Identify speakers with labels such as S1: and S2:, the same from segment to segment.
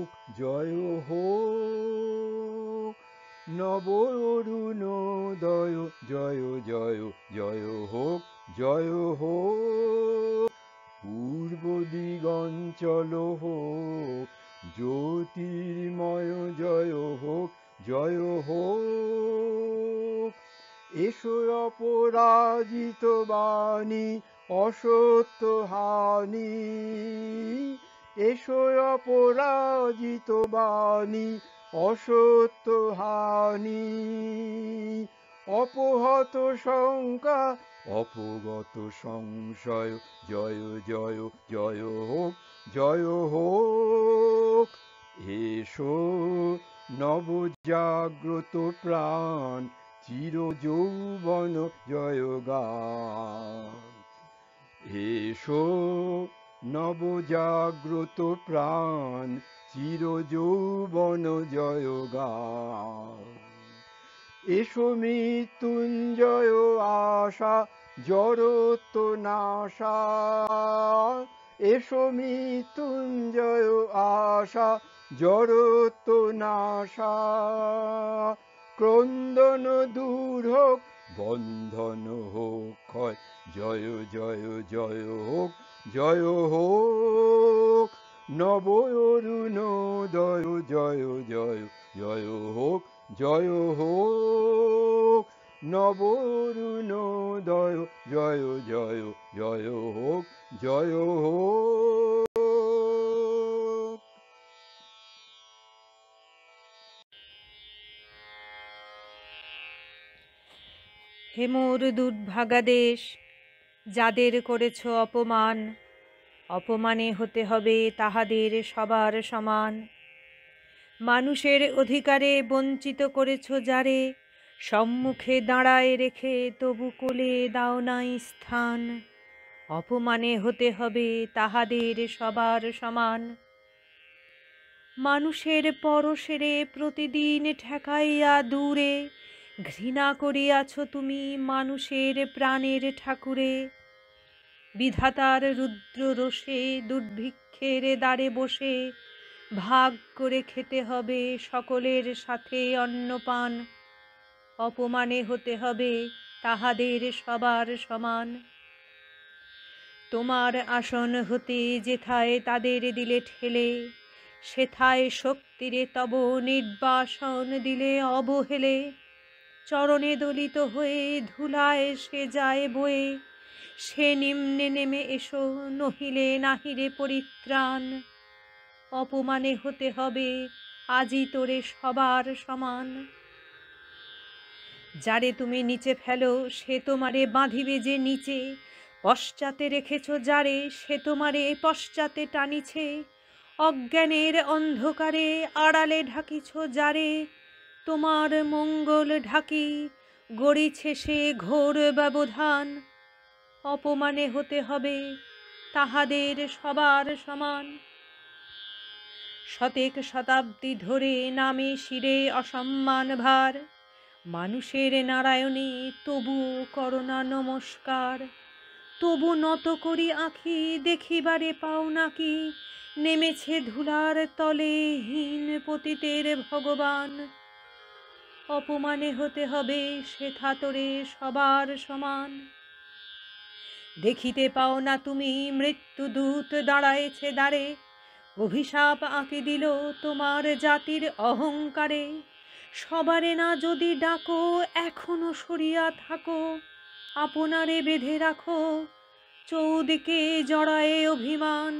S1: হোক জয় হোক, নব অরুণোদয় জয় জয় জয় হোক জয় হোক, পূর্ব দিগঞ্চল হোক জ্যোতির্ময় জয় হোক জয় হোক। এসো অপরাজিত বাণী অসত্য হানি, এসো অপরাজিত বাণী অসত্য হানি, অপহত শঙ্কা অপগত সংশয় জয় জয় জয় হোক জয় হোক। এসো নবজাগ্রত প্রাণ চির যৌবন জয় গান, এসো নবজাগ্রত প্রাণ চির যৌবন জয় গান। এসো মৃত্যুঞ্জয় আশা জড়ত্ব নাশা, এসো মৃত্যুঞ্জয় আশা জড়ত্ব নাশা, ক্রন্দন দূর হোক বন্ধন হোক ক্ষয় জয় জয় জয় হোক জয় হোক, নব অরুণোদয় জয় জয় জয় হোক জয় হোক, নব অরুণোদয় জয় জয় জয় হোক জয় হোক।
S2: হে মোর দুর্ভাগা দেশ, যাদের করেছ অপমান, অপমানে হতে হবে তাহাদের সবার সমান। মানুষের অধিকারে বঞ্চিত করেছ যারে, সম্মুখে দাঁড়ায় রেখে তবু কোলে দাও নাই স্থান। অপমানে হতে হবে তাহাদের সবার সমান। মানুষের পরশেরে প্রতিদিন ঠেকাইয়া দূরে, ঘৃণা করিয়াছ তুমি মানুষের প্রাণের ঠাকুরে। বিধাতার রুদ্র রোষে দুর্ভিক্ষের দ্বারে বসে, ভাগ করে খেতে হবে সকলের সাথে অন্নপান। অপমানে হতে হবে তাহাদের সবার সমান। তোমার আসন হতে যেথায় তাদের দিলে ঠেলে, সেথায় শক্তিরে তব নির্বাসন দিলে অবহেলে। চরণে দলিত হয়ে ধুলায় সে যায় বয়ে, সে নিম্নে নেমে এসো নহিলে নাহিরে পরিত্রাণ। অপমানে হতে হবে আজি তোরে সবার সমান। যারে তুমি নিচে ফেলো সে তোমারে বাঁধিবে যে নিচে, পশ্চাতে রেখেছ যারে সে তোমারে পশ্চাতে টানিছে। অজ্ঞানের অন্ধকারে আড়ালে ঢাকিছ যারে, তোমার মঙ্গল ঢাকি গড়িছে সে ঘোর ব্যবধান। অপমানে হতে হবে তাহাদের সবার সমান। শতেক শতাব্দী ধরে নামে শিরে অসম্মান ভার, মানুষের নারায়ণে তবু করোনা নমস্কার। তবু নত করি আঁখি দেখিবারে পাও নাকি, নেমেছে ধুলার তলে হীন পতিতের ভগবান। অপমানে হতে হবে সেথা তোরে সবার সমান। দেখিতে পাও না তুমি মৃত্যুদূত দাঁড়ায়েছে দ্বারে, অভিশাপ আঁকি দিল তোমার জাতির অহংকারে। সবারে না যদি ডাকো এখনো সরিয়া থাকো, আপনারে বেঁধে রাখো চৌদিকে জড়ায়ে অভিমান।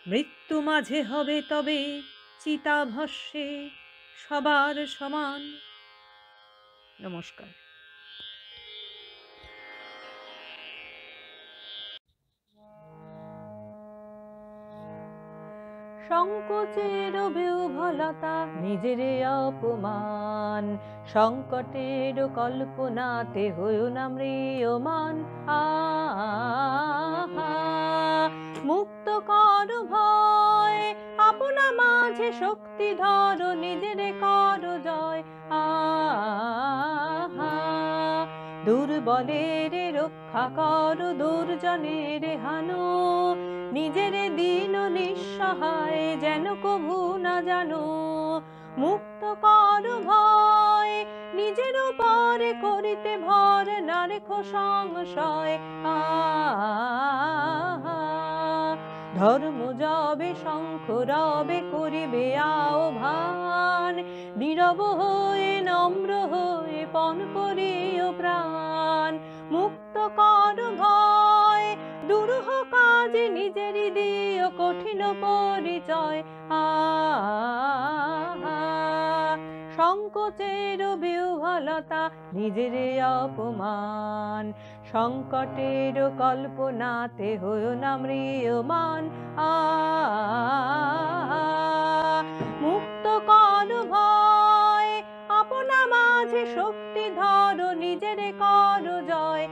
S2: মৃত্যু মাঝে হবে তবে চিতাভস্মে সবার সমান। নমস্কার। সংকোচের বিহ্বলতা নিজের অপমান, সংকটের কল্পনাতে হইও না ম্রিয়মান। মুক্ত কর ভয় আপনা মাঝে শক্তি ধর নিজের কর জয়। দূর দুর্বলের রক্ষা কর, দুর্জনের হানো, নিজের দীন নিঃসহায় যেন কভু না জানো। মুক্ত কর ভয়, নিজের উপরে করিতে ভর, না রেখো সংশয়। ধর্ম যবে শঙ্খ রবে করিবে আহ্বান, নীরব হয়ে নম্র হয়ে পণ করিও প্রাণ। মুক্ত কর ভয়, দুরূহ কাজে নিজেরই দিও কঠিন পরিচয়। সংকোচের বিহ্বলতা নিজের অপমান, সংকটের কল্পনাতে হইও না ম্রিয়মান। মুক্ত কর ভয়, আপনা মাঝে শক্তি ধর, নিজের কর জয়।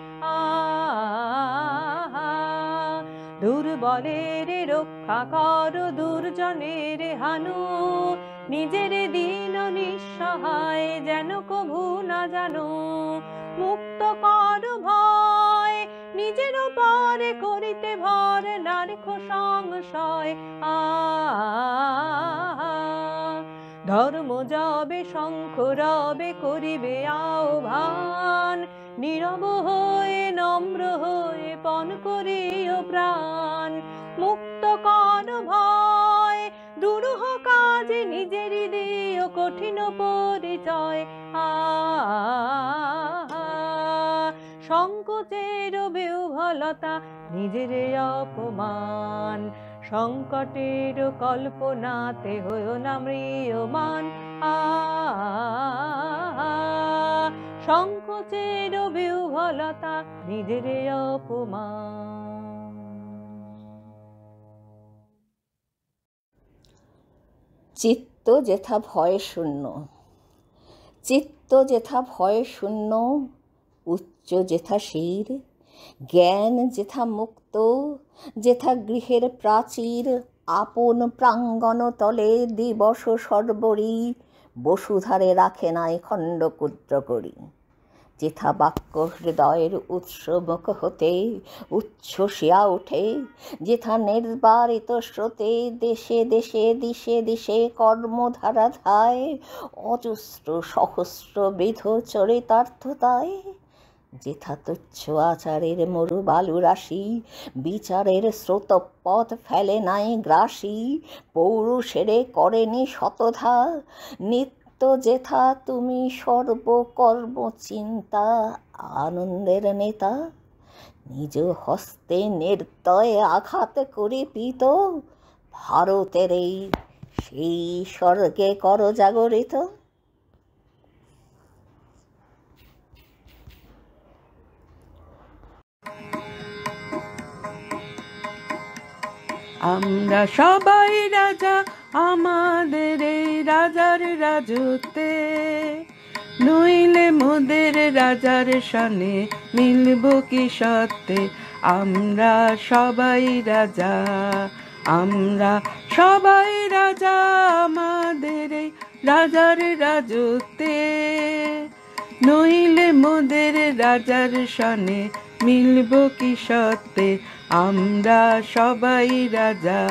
S2: দুর্বলের রক্ষা কর, দুর্জনের হানো, নিজের দীন নিঃসহায় যেন কভু না জানো। মুক্ত কর ভয়, নিজের উপরে করিতে ভর, না রেখো সংশয়। ধর্ম যবে শঙ্খ রবে করিবে আহ্বান, নীরব হয়ে নম্র হয়ে পণ করিও প্রাণ। মুক্ত কর ভয়, দুরূহ কাজে নিজেরই দিও কঠিন পরিচয়। সংকোচের বিহ্বলতা নিজের অপমান, সংকটের কল্পনাতে হইও না ম্রিয়মান। সংকোচের বিহ্বলতা নিজের অপমান।
S3: চিত্ত যেথা ভয় শূন্য, চিত্ত যেথা ভয় শূন্য, উচ্চ যেথা শির, জ্ঞান যেথা মুক্ত, যেথা গৃহের প্রাচীর, আপন প্রাঙ্গণ তলে দিবস সর্বরি, বসুধারে রাখে নাই খণ্ড ক্ষুদ্র করি। যেথা বাক্য হৃদয়ের উৎসমুখ হতে উচ্ছ্বসিয়া ওঠে, যেথা নির্বারিত স্রোতে দেশে দেশে দিশে দিশে কর্মধারা ধায়, অজস্র সহস্রবিধ চরিতার্থতায়। যেথা তুচ্ছ আচারের মরু বালু রাশি, বিচারের স্রোতপথ ফেলে নাই গ্রাসী, পৌরুষেরে করেনি শতধা। নিত্য যেথা তুমি সর্বকর্ম চিন্তা, আনন্দের নেতা। নিজ হস্তে নির্দয় আঘাত করি পিত, ভারতের এই সেই স্বর্গে কর জাগরিত।
S4: আমরা সবাই রাজা আমাদের এই রাজার রাজত্বে, নইলে মোদের রাজার সনে মিলব কি সত্যে। আমরা সবাই রাজা, আমরা সবাই রাজা আমাদের এই রাজার রাজত্বে, নইলে মোদের রাজার সনে মিলব কি সত্যে। আমরা সবাই রাজা,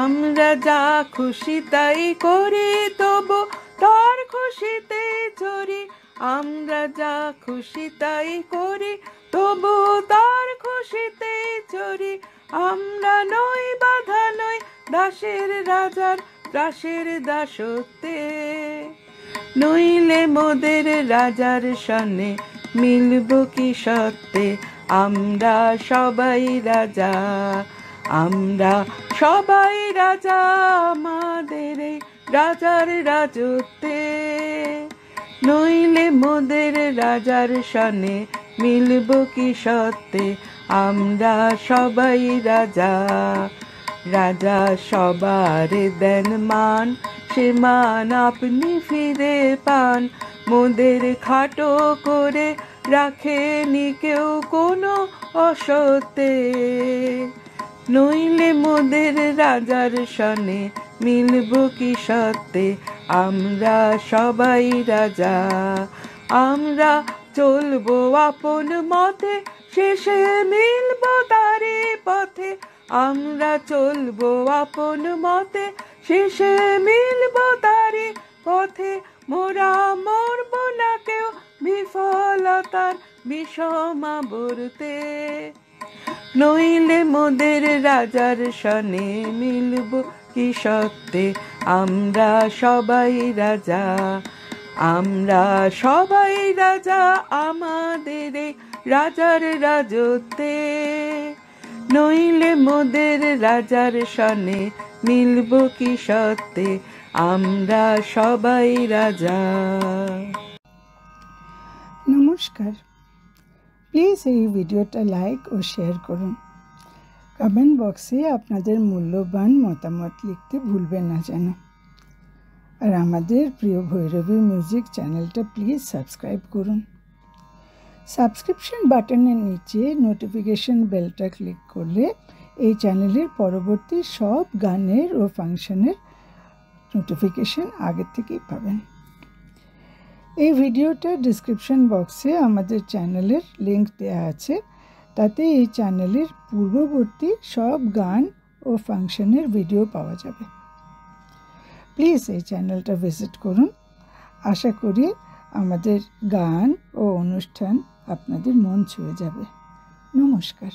S4: আমরা যা খুশি তাই করি, তবু তার খুশিতে চরি। আমরা যা খুশি তাই করি, তবু তার খুশিতে চরি। আমরা নই বাধা নই দাসের রাজার দাসের দাসত্বে, নইলে মোদের রাজার সনে মিলব কি সত্যে। আমরা সবাই রাজা, আমরা সবাই রাজা আমাদের এই রাজার রাজত্বে, নইলে মোদের রাজার সনে মিলব কি সত্যে। আমরা সবাই রাজা, রাজা সবার দেন মান, সে মান আপনি ফিরে পান। মোদের খাটো করে রাখেনি কেউ কোনো অসতে, নইলে মোদের রাজার সনে মিলব কি সত্যে। আমরা সবাই রাজা, আমরা চলবো আপন মতে, শেষে মিলবো তারি পথে। আমরা চলবো আপন মতে, শেষে মিলবো তারি পথে। মোরা মরবো না কেউ বিফলতার বিষমাবর্তে, নইলে মোদের রাজার সনে মিলবো কি সত্যে। আমরা সবাই রাজা, আমরা সবাই রাজা আমাদের এই রাজার রাজত্বে, নইলে মোদের রাজার সনে মিলবো কি সত্যে। আমরা সবাই রাজা।
S5: নমস্কার, প্লিজ এই ভিডিওটা লাইক ও শেয়ার করুন। কমেন্ট বক্সে আপনাদের মূল্যবান মতামত লিখতে ভুলবেন না যেন। আর আমাদের প্রিয় ভৈরবী মিউজিক চ্যানেলটা প্লিজ সাবস্ক্রাইব করুন। সাবস্ক্রিপশন বাটনের নিচে নোটিফিকেশন বেলটা ক্লিক করলে এই চ্যানেলের পরবর্তী সব গানের ও ফাংশনের নোটিফিকেশন আগে থেকেই পাবেন। এই ভিডিওটার ডিসক্রিপশন বক্সে আমাদের চ্যানেলের লিংক দেওয়া আছে, তাতে এই চ্যানেলের পূর্ববর্তী সব গান ও ফাংশনের ভিডিও পাওয়া যাবে। প্লিজ এই চ্যানেলটা ভিজিট করুন। আশা করি আমাদের গান ও অনুষ্ঠান আপনাদের মন ছুঁয়ে যাবে। নমস্কার।